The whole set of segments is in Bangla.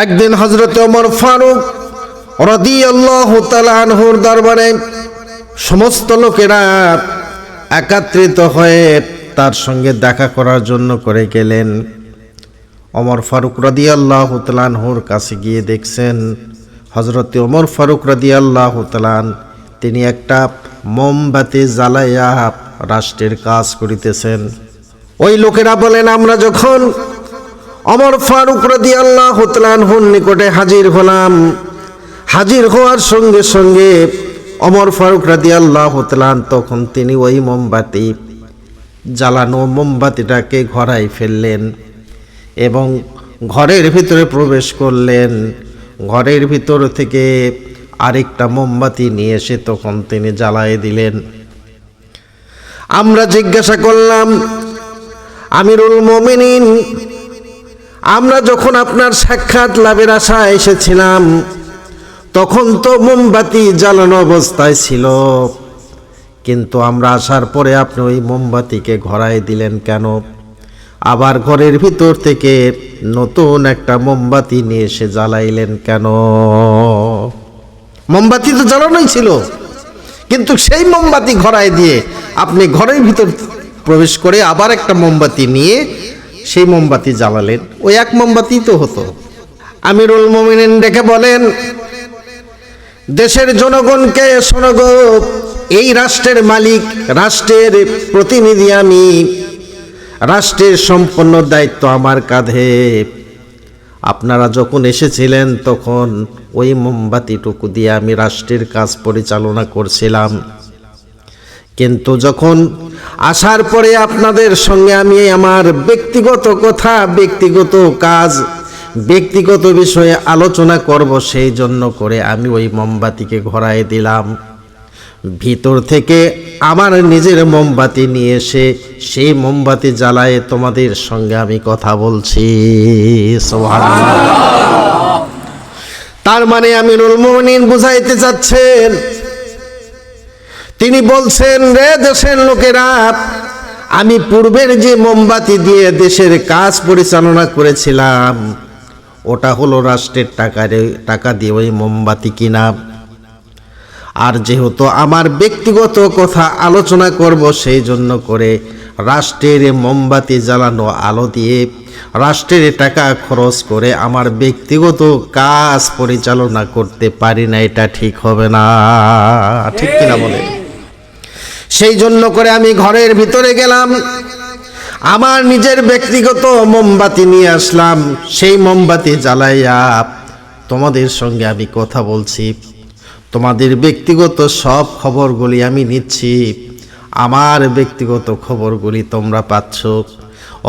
একদিন হযরত ওমর ফারুক রাদিয়াল্লাহু তাআলা আনহুর দরবারে সমস্ত লোকেরা একত্রিত হয়ে তার সঙ্গে দেখা করার জন্য করে গেলেন। ওমর ফারুক রাদিয়াল্লাহু তাআলা আনহুর কাছে গিয়ে দেখছেন হযরত ওমর ফারুক রাদিয়াল্লাহু তাআলা তিনি একটা মোমবাতি জ্বালাইয়া রাষ্ট্রের কাজ করিতেছেন। ওই লোকেরা বলেন, আমরা যখন ওমর ফারুক রাদিয়াল্লাহু তাআলা আনহুর নিকটে হাজির হলাম, হাজির হওয়ার সঙ্গে সঙ্গে ওমর ফারুক রাদিয়াল্লাহু তাআলা তখন তিনি ওই মোমবাতি জ্বালানো মোমবাতিটাকে ঘরায় ফেললেন এবং ঘরের ভিতরে প্রবেশ করলেন। ঘরের ভিতর থেকে আরেকটা মোমবাতি নিয়ে এসে তখন তিনি জ্বালায় দিলেন। আমরা জিজ্ঞাসা করলাম, আমিরুল মুমিনিন, আমরা যখন আপনার সাক্ষাৎ লাভের আশায় এসেছিলাম তখন তো মোমবাতি জ্বালানো অবস্থায় ছিল, কিন্তু আমরা আসার পরে আপনি ওই মোমবাতিকে ঘরায় দিলেন কেন? আবার ঘরের ভিতর থেকে নতুন একটা মোমবাতি নিয়ে এসে জ্বালাইলেন কেন? মোমবাতি তো জ্বালানোই ছিল, কিন্তু সেই মোমবাতি ঘরায় দিয়ে আপনি ঘরের ভিতর প্রবেশ করে আবার একটা মোমবাতি নিয়ে সেই মোমবাতি জ্বালালেন। ওই এক মোমবাতি তো হতো। আমিরুল মুমিনিন ডেকে বলেন, দেশের জনগণকে শোনো গো, এই রাষ্ট্রের মালিক, রাষ্ট্রের প্রতিনিধি আমি, রাষ্ট্রের সম্পূর্ণ দায়িত্ব আমার কাঁধে। আপনারা যখন এসেছিলেন তখন ওই মোমবাতিটুকু দিয়ে আমি রাষ্ট্রের কাজ পরিচালনা করছিলাম, কিন্তু যখন আসার পরে আপনাদের সঙ্গে আমি আমার ব্যক্তিগত কথা, ব্যক্তিগত কাজ, ব্যক্তিগত বিষয়ে আলোচনা করব, সেই জন্য করে আমি ওই মোমবাতিকে ঘরায় দিলাম। ভিতর থেকে আমার নিজের মোমবাতি নিয়ে এসে সেই মোমবাতি জ্বালায় তোমাদের সঙ্গে আমি কথা বলছি। সুবহানাল্লাহ। তার মানে আমিরুল মুমিনিন বুঝাইতে চাচ্ছেন, তিনি বলছেন, রে দেশের লোকেরা, আমি পূর্বের যে মোমবাতি দিয়ে দেশের কাজ পরিচালনা করেছিলাম ওটা হলো রাষ্ট্রের টাকা দিয়ে ওই মোমবাতি কিনা। আর যেহেতু আমার ব্যক্তিগত কথা আলোচনা করব, সেই জন্য করে রাষ্ট্রের মোমবাতি জ্বালানো আলো দিয়ে রাষ্ট্রের টাকা খরচ করে আমার ব্যক্তিগত কাজ পরিচালনা করতে পারি না, এটা ঠিক হবে না, ঠিক কিনা বলে? সেই জন্য করে আমি ঘরের ভিতরে গেলাম, আমার নিজের ব্যক্তিগত মোমবাতি নিয়ে আসলাম, সেই মোমবাতি জ্বালাইয়া তোমাদের সঙ্গে আমি কথা বলছি, তোমাদের ব্যক্তিগত সব খবরগুলি আমি নিচ্ছি, আমার ব্যক্তিগত খবরগুলি তোমরা পাচ্ছ।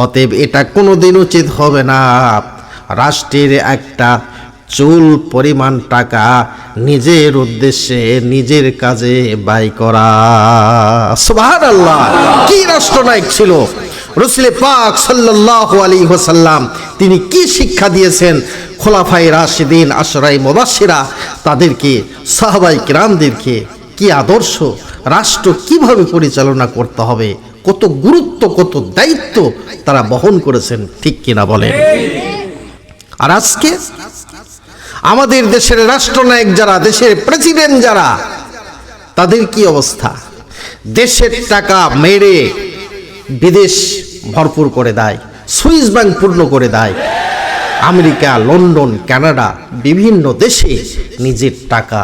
অতএব এটা কোনোদিন উচিত হবে না রাষ্ট্রের একটা চুল পরিমাণ টাকা নিজের উদ্দেশ্যে, নিজের কাজে ব্যয় করা। সুবহানাল্লাহ! কি রাষ্ট্রনায়ক ছিল রাসূল পাক সাল্লাল্লাহু আলাইহি ওয়াসাল্লাম! তিনি কি শিক্ষা দিয়েছেন খোলাফায়ে রাশিদিন, আশরায়ে মুবাশশিরা, তাদেরকে, সাহাবায়ে কিরামদেরকে কি আদর্শ, রাষ্ট্র কিভাবে পরিচালনা করতে হবে, কত গুরুত্ব, কত দায়িত্ব তারা বহন করেছেন, ঠিক কিনা বলেন? আর আজকে আমাদের দেশের রাষ্ট্রনায়ক যারা, দেশের প্রেসিডেন্ট যারা, তাদের কি অবস্থা? দেশের টাকা মেরে বিদেশ ভরপুর করে দেয়, সুইস ব্যাংক পূর্ণ করে দেয়, আমেরিকা, লন্ডন, কানাডা, বিভিন্ন দেশে নিজের টাকা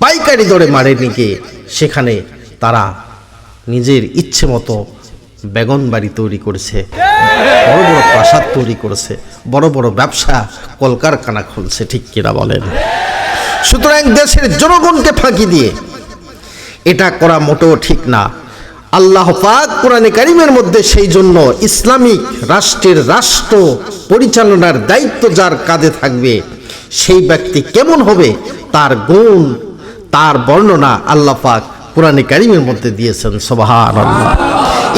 পাইকারি দরে মারে নিয়ে সেখানে তারা নিজের ইচ্ছে মতো বেগন বাড়ি তৈরি করেছে, বড় বড় প্রাসাদ তৈরি করেছে, বড় বড় ব্যবসা কলকারখানা খুলছে, ঠিক কিনা বলেন? সুতরাং দেশের জনগণকে ফাঁকি দিয়ে এটা করা মোটেও ঠিক না। আল্লাহ পাক কোরআনে কারিমের মধ্যে সেই জন্য ইসলামিক রাষ্ট্রের রাষ্ট্র পরিচালনার দায়িত্ব যার কাঁধে থাকবে, সেই ব্যক্তি কেমন হবে তার গুণ, তার বর্ণনা আল্লাহ পাক কোরআনে কারিমের মধ্যে দিয়েছেন। সুবহানাল্লাহ!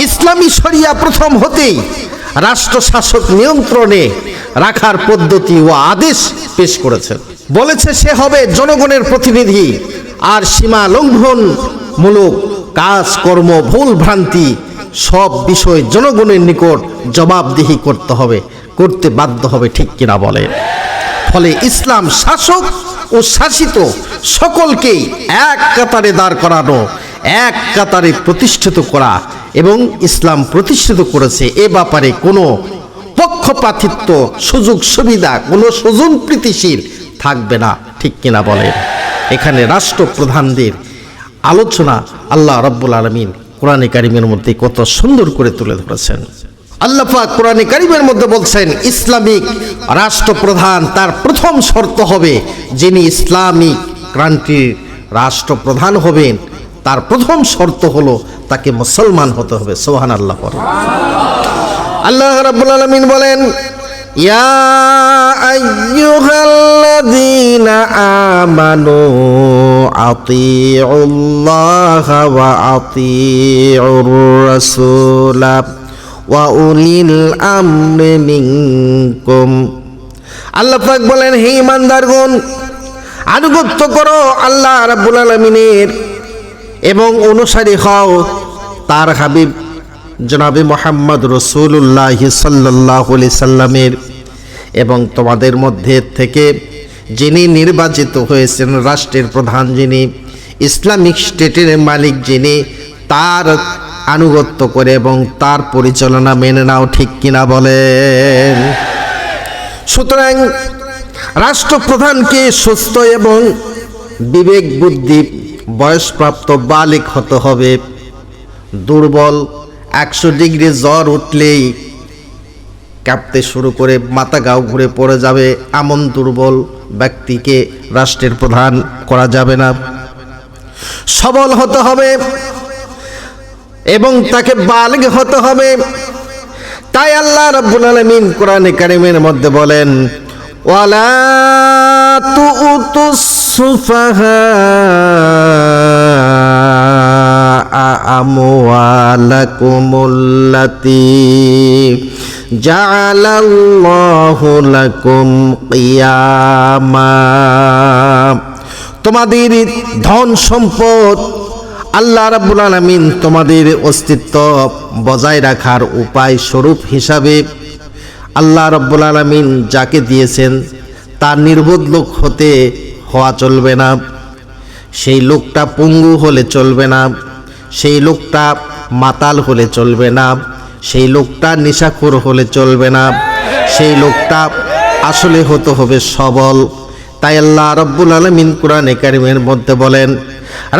ইসলামী শরিয়া প্রথম হতেই রাষ্ট্র শাসক নিয়ন্ত্রণে রাখার পদ্ধতি ও আদেশ পেশ করেছেন। বলেছে সে হবে জনগণের প্রতিনিধি, আর সীমা লঙ্ঘনমূলক কাজকর্ম, ভুল ভ্রান্তি সব বিষয় জনগণের নিকট জবাবদিহি করতে হবে, করতে বাধ্য হবে, ঠিক কিনা বলে? ফলে ইসলাম শাসক ও শাসিত সকলকেই এক কাতারে দাঁড় করানো, এক কাতারে প্রতিষ্ঠিত করা এবং ইসলাম প্রতিষ্ঠিত করেছে। এ ব্যাপারে কোনো পক্ষপাতিত্ব, সুযোগ সুবিধা, কোনো স্বজন প্রীতিশীল থাকবে না, ঠিক কিনা বলেন? এখানে রাষ্ট্রপ্রধানদের আলোচনা আল্লাহ রাব্বুল আলামিন কোরআনে কারিমের মধ্যে কত সুন্দর করে তুলে ধরেছেন। আল্লাহ পাক কোরআনে কারিমের মধ্যে বলছেন, ইসলামিক রাষ্ট্রপ্রধান তার প্রথম শর্ত হবে, যিনি ইসলামিক কান্ট্রির রাষ্ট্রপ্রধান হবেন তার প্রথম শর্ত হলো তাকে মুসলমান হতে হবে। সুবহানাল্লাহ। আল্লাহ রাব্বুল আলামিন বলেন, ইয়া আইয়ুহাল্লাযীনা আমানু আতিউল্লাহা ওয়া আতিউর রাসূলা ওয়া উলিল আমরি মিনকুম। আল্লাহ পাক বলেন, হে ঈমানদারগণ, আনুগত্য করো আল্লাহ রাব্বুল আলামিনের এবং অনুসারী হও তার হাবিব জনাবে মুহাম্মদ রাসূলুল্লাহ সাল্লাল্লাহু আলাইহি সাল্লামের। এবং তোমাদের মধ্যে থেকে যিনি নির্বাচিত হয়েছেন রাষ্ট্রের প্রধান, যিনি ইসলামিক স্টেটের মালিক, যিনি তার আনুগত্য করে এবং তার পরিচালনা মেনে নাও, ঠিক কিনা বলেন? সুতরাং রাষ্ট্রপ্রধানকে সুস্থ এবং বিবেক বুদ্ধি বয়সপ্রাপ্ত বালিক হতে হবে। দুর্বল 100 ডিগ্রি জ্বর উঠলেই কাঁপতে শুরু করে মাথা গাও ঘুরে পড়ে যাবে, এমন দুর্বল ব্যক্তিকে রাষ্ট্রের প্রধান করা যাবে না। সবল হতে হবে এবং তাকে বালিগ হতে হবে। তাই আল্লাহ রাব্বুল আলামিন কোরআনে কারিমের মধ্যে বলেন, ওয়ালা তুতুস সুফাহা আমওয়ালাকুমুল্লাতী জাআলাল্লাহু লাকুম কিয়ামা। তোমাদের ধন সম্পদ আল্লাহ রাব্বুল আলামিন তোমাদের অস্তিত্ব বজায় রাখার উপায় স্বরূপ হিসাবে আল্লাহ রাব্বুল আলামিন যাকে দিয়েছেন তার নির্বোধ লোক হতে হওয়া চলবে না। সেই লোকটা পঙ্গু হলে চলবে না, সেই লোকটা মাতাল হলে চলবে না, সেই লোকটা নেশাখোর হলে চলবে না, সেই লোকটা আসলে হতে হবে সবল। তাই আল্লাহ রাব্বুল আলামিন কোরআনে কারিমের মধ্যে বলেন,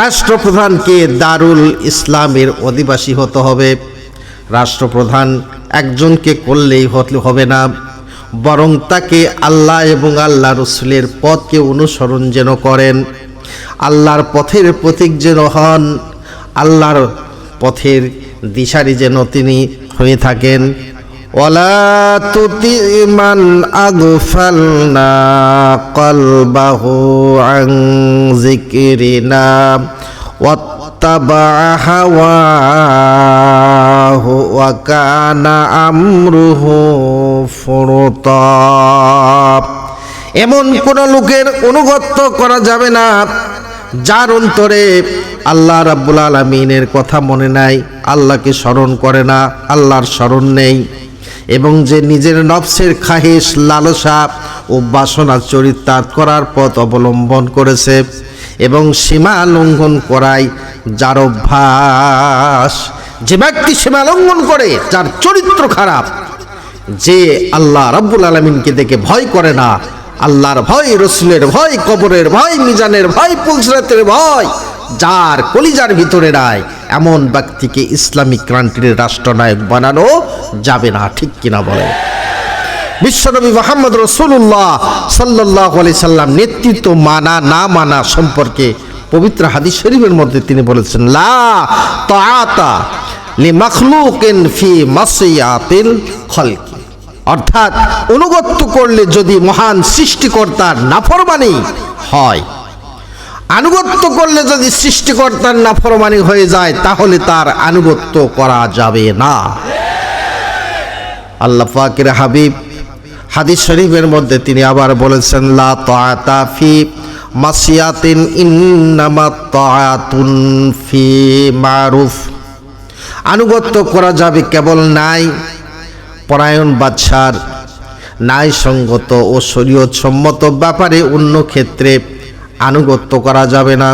রাষ্ট্রপ্রধানকে দারুল ইসলামের অধিবাসী হতে হবে। রাষ্ট্রপ্রধান একজনকে করলেই হবে না, বরং তাকে আল্লাহ এবং আল্লাহ রসুলের পথকে অনুসরণ যেন করেন, আল্লাহর পথের প্রতীক যেন হন, আল্লাহর পথের দিশারি যেন তিনি হয়ে থাকেন। ওয়ালা তুতি মান আগফালনা কলবাহু আন যিকরিনা ওয়াত্তাবা হাওয়াহু ওয়া কানা আমরুহু ফুরতা। এমন কোন লোকের অনুগত্য করা যাবে না যার অন্তরে আল্লাহ রাব্বুল আলামিনের কথা মনে নাই, আল্লাহকে স্মরণ করে না, আল্লাহর স্মরণ নেই, এবং যে নিজের নফসের খাহিশ, লালসা ও বাসনা চরিতার্থ করার পথ অবলম্বন করেছে এবং সীমা লঙ্ঘন করায় যার অভ্যাস। যে ব্যক্তি সীমা লঙ্ঘন করে, যার চরিত্র খারাপ, যে আল্লাহ রাব্বুল আলামিনকে দেখে ভয় করে না, আল্লাহর ভয়, রসুলের ভয়, কবরের ভয়, মিজানের ভয়, পুলসিরাতের ভয় যার কলিজার ভিতরে নাই, এমন ব্যক্তিকে ইসলামিক কান্ট্রির রাষ্ট্রনায়ক বানানো যাবে না, ঠিক কিনা বলে? বিশ্বনবী মুহাম্মদ রাসূলুল্লাহ সাল্লাল্লাহু আলাইহি সাল্লাম নেতৃত্ব মানা না মানা সম্পর্কে পবিত্র হাদিস শরীফের মধ্যে তিনি বলেছেন, লা তাআতা লিমাখলুকিন ফি মাসিয়াতিল খালকি। অর্থাৎ অনুগত্য করলে যদি মহান সৃষ্টিকর্তার নাফরমানি হয়, আনুগত্য করলে যদি সৃষ্টিকর্তার নাফরমানি হয়ে যায়, তাহলে তার আনুগত্য করা যাবে না। আল্লাহ পাকের হাবিব হাদিস শরীফের মধ্যে তিনি আবার বলেছেন, লা তাআতা ফি মাসিয়াতিন ইন্নামা তাআতুন ফি মারুফ। আনুগত্য করা যাবে কেবল নাই পরায়ণ বাদশার, ন্যায়সঙ্গত ও শরীয়ত সম্মত ব্যাপারে অন্য ক্ষেত্রে আনুগত্য করা যাবে না।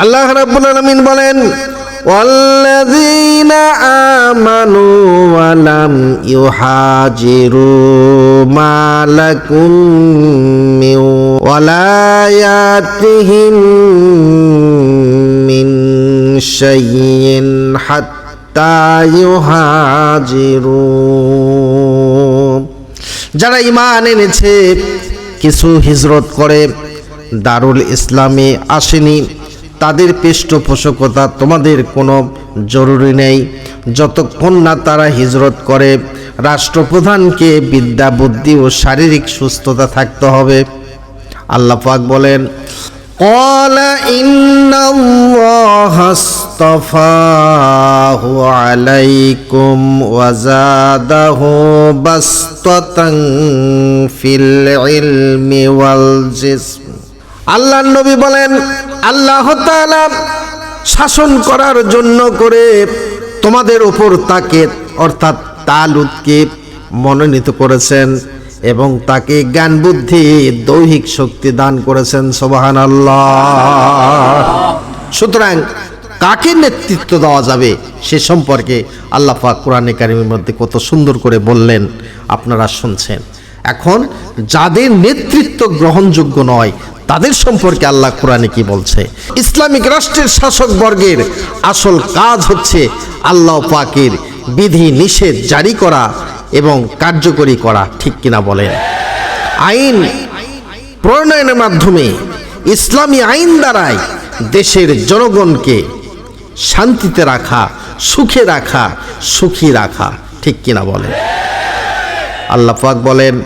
আল্লাহ রাব্বুল আলামিন বলেন, ওয়াল্লাযীনা আমানু ওয়া লাম ইউহাজিরু মা লাকুম মিন ওয়ালায়াতিহিম মিন শাইইন হাত্তা ইউহাজিরু। যারা ঈমান এনেছে, কিছু হিজরত করে দারুল ইসলামে আসেনি, তাদের পৃষ্ঠপোষকতা তোমাদের কোনো জরুরি নেই যতক্ষণ না তারা হিজরত করে। রাষ্ট্রপ্রধানকে বিদ্যা, বুদ্ধি ও শারীরিক সুস্থতা থাকতে হবে। আল্লাহ পাক বলেন, ক্বালা ইন্নাল্লাহা আস্তাফাহু আলাইকুম ওয়া যাদাহু বাসতাতান ফিল ইলমি ওয়াল জিসম। আল্লাহর নবী বলেন, আল্লাহ তাআলা শাসন করার জন্য করে তোমাদের উপর তাকে অর্থাৎ তালুতকে মনোনীত করেছেন এবং তাকে জ্ঞান, বুদ্ধি, দৈহিক শক্তি দান করেছেন। সুবহানাল্লাহ। সুতরাং কাকে নেতৃত্ব দেওয়া যাবে সে সম্পর্কে আল্লাহ পাক কোরআনে কারিমের মধ্যে কত সুন্দর করে বললেন, আপনারা শুনছেন। এখন যাদের নেতৃত্ব গ্রহণযোগ্য নয় তাদের সম্পর্কে আল্লাহ কোরআনে কি বলছে? ইসলামিক রাষ্ট্রের শাসক বর্গের আসল কাজ হচ্ছে আল্লাহ পাকের বিধি নিষেধ জারি করা এবং কার্যকরী করা, ঠিক কিনা বলেন? আইন প্রণয়নের মাধ্যমে, ইসলামী আইন দ্বারাই দেশের জনগণকে শান্তিতে রাখা, সুখে রাখা, সুখী রাখা, ঠিক কিনা বলেন? আল্লাহ পাক বলেন,